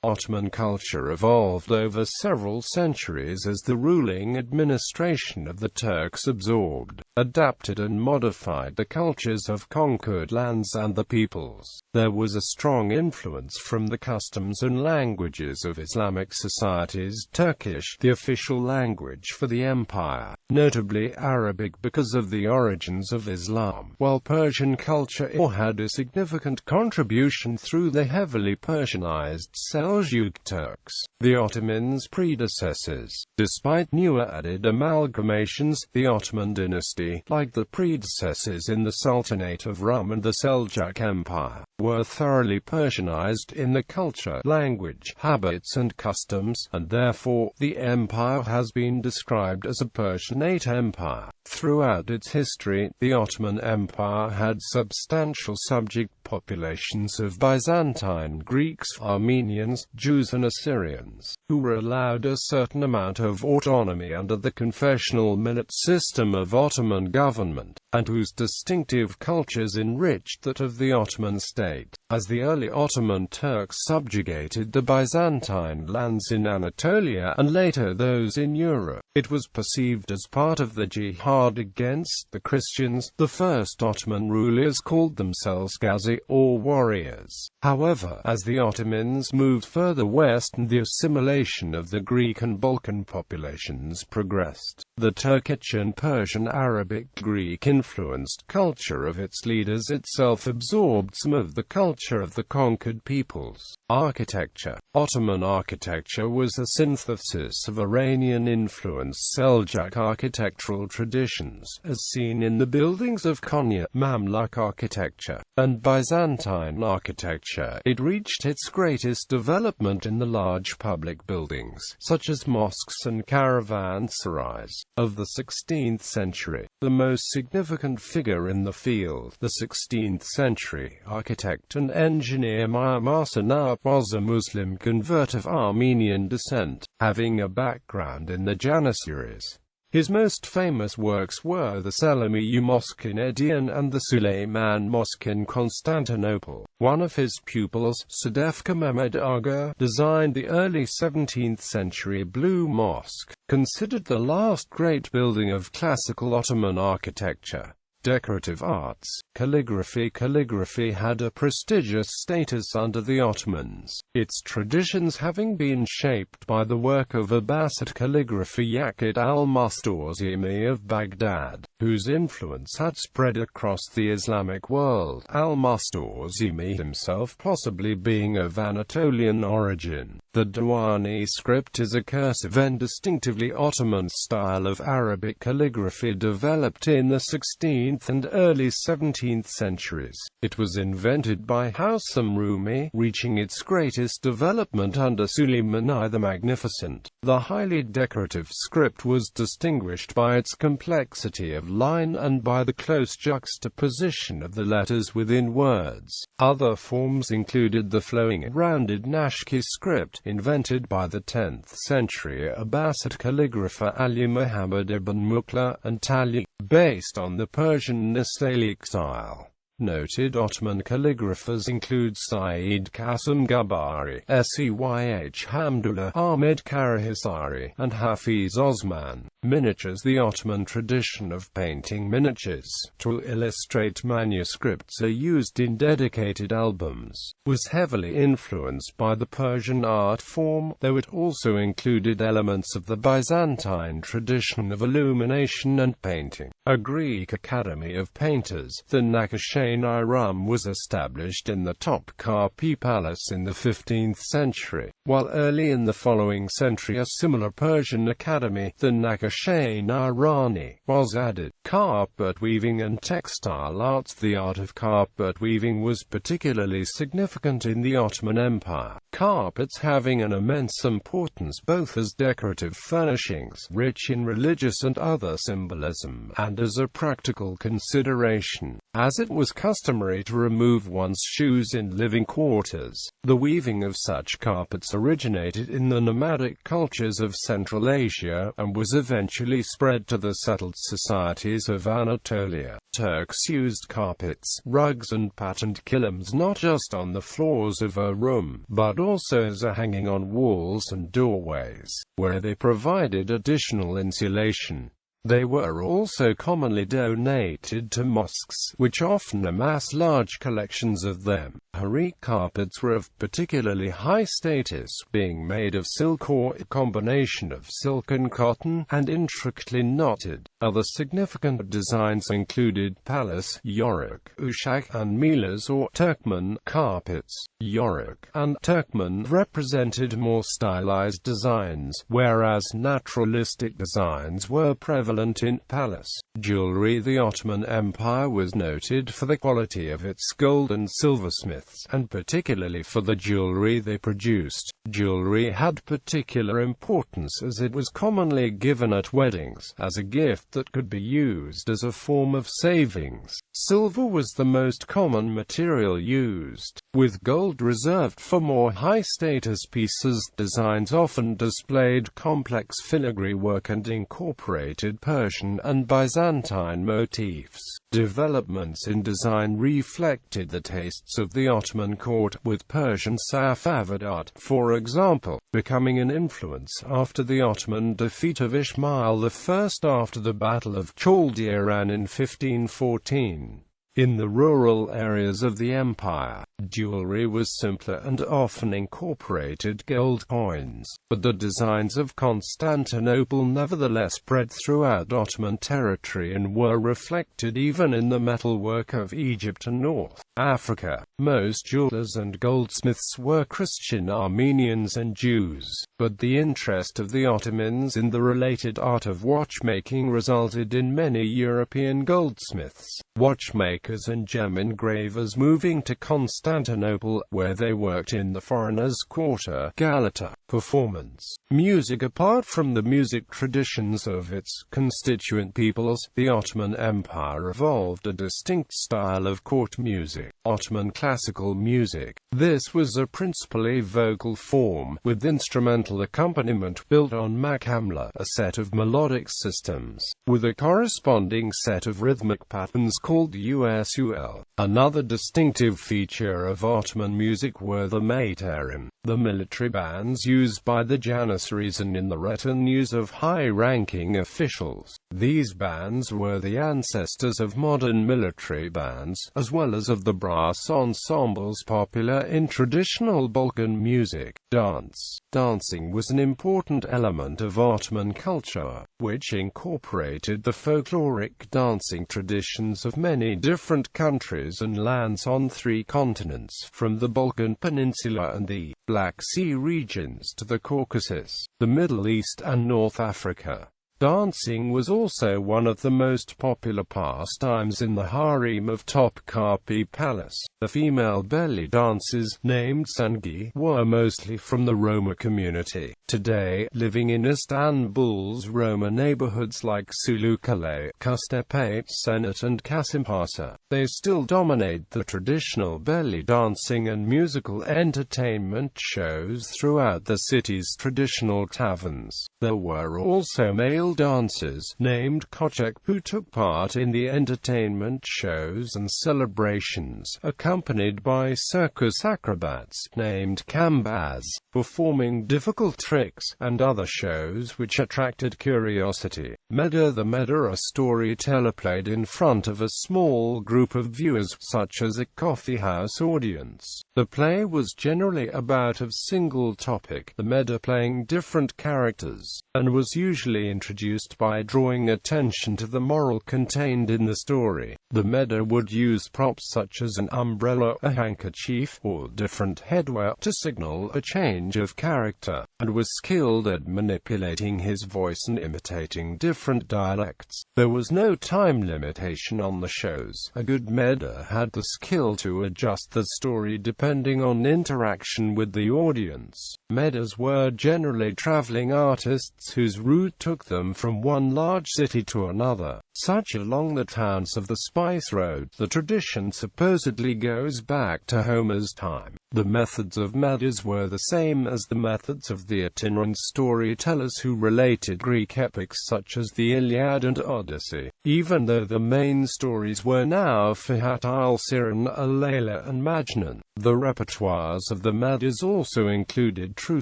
Ottoman culture evolved over several centuries as the ruling administration of the Turks absorbed, adapted and modified the cultures of conquered lands and the peoples. There was a strong influence from the customs and languages of Islamic societies. Turkish, the official language for the empire, notably Arabic because of the origins of Islam, while Persian culture had a significant contribution through the heavily Persianized Seljuk Turks, the Ottomans' predecessors. Despite newer added amalgamations, the Ottoman dynasty, like the predecessors in the Sultanate of Rum and the Seljuk Empire, were thoroughly Persianized in the culture, language, habits and customs, and therefore, the empire has been described as a Persianate empire. Throughout its history, the Ottoman Empire had substantial subject populations of Byzantine Greeks, Armenians, Jews and Assyrians, who were allowed a certain amount of autonomy under the confessional millet system of Ottoman government, and whose distinctive cultures enriched that of the Ottoman state. As the early Ottoman Turks subjugated the Byzantine lands in Anatolia and later those in Europe, it was perceived as part of the Jihad against the Christians. The first Ottoman rulers called themselves Gazi, or warriors. However, as the Ottomans moved further west and the assimilation of the Greek and Balkan populations progressed, the Turkish and Persian Arabic-Greek influenced culture of its leaders itself absorbed some of the culture of the conquered peoples. Architecture. Ottoman architecture was a synthesis of Iranian-influenced Seljuk architectural traditions, as seen in the buildings of Konya, Mamluk architecture, and Byzantine architecture. It reached its greatest development in the large public buildings, such as mosques and caravanserais, of the 16th century. The most significant figure in the field, the 16th century architect and engineer Mimar Sinan, was a Muslim convert of Armenian descent, having a background in the Janissaries. His most famous works were the Selimiye Mosque in Edirne and the Süleyman Mosque in Constantinople. One of his pupils, Sadefka Mehmed Aga, designed the early 17th century Blue Mosque, considered the last great building of classical Ottoman architecture. Decorative arts. Calligraphy. Calligraphy had a prestigious status under the Ottomans, its traditions having been shaped by the work of Abbasid calligraphy Yaqut al-Mastarzimi of Baghdad, whose influence had spread across the Islamic world, al-Mastarzimi himself possibly being of Anatolian origin. The Diwani script is a cursive and distinctively Ottoman style of Arabic calligraphy developed in the 16th and early 17th centuries. It was invented by Haussam Rumi, reaching its greatest development under Suleiman I the Magnificent. The highly decorative script was distinguished by its complexity of line and by the close juxtaposition of the letters within words. Other forms included the flowing, rounded Nashki script, invented by the 10th century Abbasid calligrapher Ali Muhammad ibn Muqla, and Tali, based on the Persian Nastaliq style. Noted Ottoman calligraphers include Said Qasim Gabari, Seyh Hamdullah, Ahmed Karahisari, and Hafiz Osman. Miniatures. The Ottoman tradition of painting miniatures to illustrate manuscripts are used in dedicated albums, was heavily influenced by the Persian art form, though it also included elements of the Byzantine tradition of illumination and painting. A Greek academy of painters, the Nakashenai Rum, was established in the Topkapi Palace in the 15th century, while early in the following century a similar Persian academy, the Nakashenai Rani, was added. Carpet weaving and textile arts. The art of carpet weaving was particularly significant in the Ottoman Empire, carpets having an immense importance both as decorative furnishings, rich in religious and other symbolism, and as a practical consideration, as it was customary to remove one's shoes in living quarters. The weaving of such carpets originated in the nomadic cultures of Central Asia, and was eventually spread to the settled societies of Anatolia. Turks used carpets, rugs and patterned kilims not just on the floors of a room, but also as a hanging on walls and doorways, where they provided additional insulation. They were also commonly donated to mosques, which often amass large collections of them. Harit carpets were of particularly high status, being made of silk or a combination of silk and cotton, and intricately knotted. Other significant designs included Palas, Yorick, Ushak, and Milas or Turkmen carpets. Yorick and Turkmen represented more stylized designs, whereas naturalistic designs were prevalent in Palas. Jewelry. The Ottoman Empire was noted for the quality of its gold and silversmiths, and particularly for the jewelry they produced. Jewelry had particular importance as it was commonly given at weddings, as a gift that could be used as a form of savings. Silver was the most common material used, with gold reserved for more high-status pieces. Designs often displayed complex filigree work and incorporated Persian and Byzantine motifs. Developments in design reflected the tastes of the Ottoman court, with Persian Safavid art, for example, becoming an influence after the Ottoman defeat of Ismail I after the Battle of Chaldiran in 1514. In the rural areas of the empire, jewelry was simpler and often incorporated gold coins, but the designs of Constantinople nevertheless spread throughout Ottoman territory and were reflected even in the metalwork of Egypt and North Africa. Most jewelers and goldsmiths were Christian Armenians and Jews, but the interest of the Ottomans in the related art of watchmaking resulted in many European goldsmiths, watchmakers and gem engravers moving to Constantinople, where they worked in the foreigners' quarter. Galata. Performance. Music. Apart from the music traditions of its constituent peoples, the Ottoman Empire evolved a distinct style of court music, Ottoman classical music. This was a principally vocal form, with instrumental accompaniment built on makamla, a set of melodic systems, with a corresponding set of rhythmic patterns called usul. Another distinctive feature of Ottoman music were the materim, the military bands used by the janissaries and in the retinues of high-ranking officials. These bands were the ancestors of modern military bands, as well as of the brass ensembles popular in traditional Balkan music. Dance. Dancing was an important element of Ottoman culture, which incorporated the folkloric dancing traditions of many different countries and lands on 3 continents, from the Balkan Peninsula and the Black Sea regions to the Caucasus, the Middle East and North Africa. Dancing was also one of the most popular pastimes in the harem of Topkapi Palace. The female belly dances, named sangi, were mostly from the Roma community. Today, living in Istanbul's Roma neighborhoods like Sulukale, Kustepate, Senat and Kasimpasa, they still dominate the traditional belly dancing and musical entertainment shows throughout the city's traditional taverns. There were also male dancers, named Kochek, who took part in the entertainment shows and celebrations, accompanied by circus acrobats, named Kambaz, performing difficult tricks, and other shows which attracted curiosity. Meda. The Meda, a storyteller, played in front of a small group of viewers, such as a coffeehouse audience. The play was generally about a single topic, the Meda playing different characters, and was usually introduced by drawing attention to the moral contained in the story. The Meda would use props such as an umbrella, a handkerchief, or different headwear to signal a change of character, and was skilled at manipulating his voice and imitating different dialects. There was no time limitation on the shows. A good Meda had the skill to adjust the story depending on interaction with the audience. Medas were generally traveling artists whose route took them from one large city to another, such along the towns of the Spice Road. The tradition supposedly goes back to Homer's time. The methods of Medes were the same as the methods of the itinerant storytellers who related Greek epics such as the Iliad and Odyssey, even though the main stories were now Fihat Siren, Alayla and Majnun. The repertoires of the Medes also included true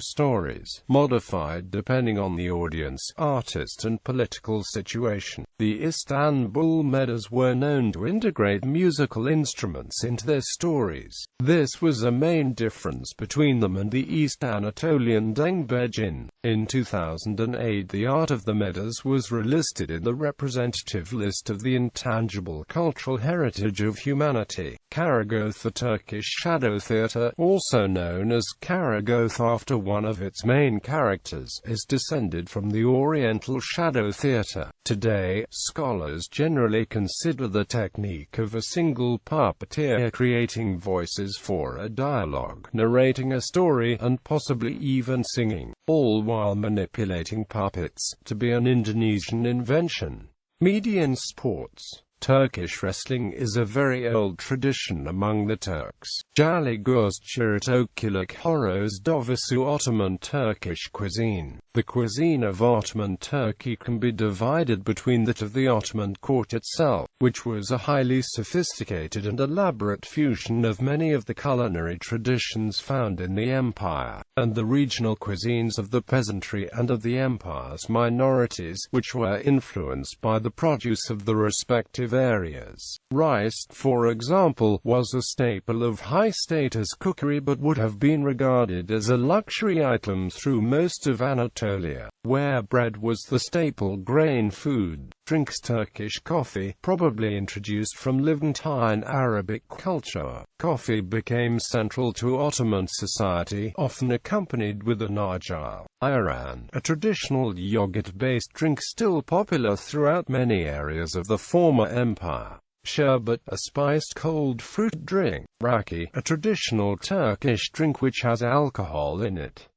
stories, modified depending on the audience, artist and political situation. The Istanbul Medes were known to integrate musical instruments into their stories. This was a main difference between them and the East Anatolian Dengbejin. In 2008, the art of the Medes was relisted in the representative list of the intangible cultural heritage of humanity. Karagoth, the Turkish shadow theatre, also known as Karagoth after one of its main characters, is descended from the Oriental shadow theatre. Today, scholars generally consider the technique of a single puppeteer creating voices for a dialogue, narrating a story, and possibly even singing, all while manipulating puppets, to be an Indonesian invention. Median sports. Turkish wrestling is a very old tradition among the Turks. Jaligozchirit Horos Dovisu Ottoman Turkish cuisine. The cuisine of Ottoman Turkey can be divided between that of the Ottoman court itself, which was a highly sophisticated and elaborate fusion of many of the culinary traditions found in the empire, and the regional cuisines of the peasantry and of the empire's minorities, which were influenced by the produce of the respective areas. Rice, for example, was a staple of high-status cookery but would have been regarded as a luxury item through most of Anatolia, where bread was the staple grain food. Drinks. Turkish coffee, probably introduced from Levantine Arabic culture. Coffee became central to Ottoman society, often accompanied with an argile. Iran, a traditional yogurt-based drink still popular throughout many areas of the former empire. Sherbet, a spiced cold fruit drink. Raki, a traditional Turkish drink which has alcohol in it.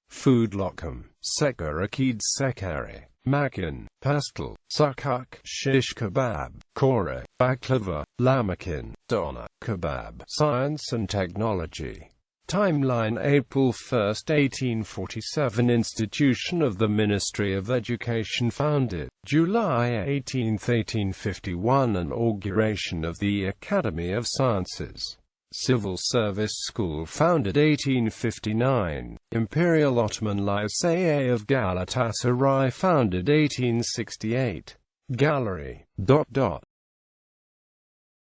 Food. Lokum, Sekar Akid Sekari. Makin, pastel, sukuk, shish kebab, kore, baklava, lamakin, doner, kebab. Science and technology. Timeline: April 1, 1847 – Institution of the Ministry of Education founded. July 18, 1851 – Inauguration of the Academy of Sciences. Civil Service School founded 1859. Imperial Ottoman Lycée of Galatasaray founded 1868. Gallery.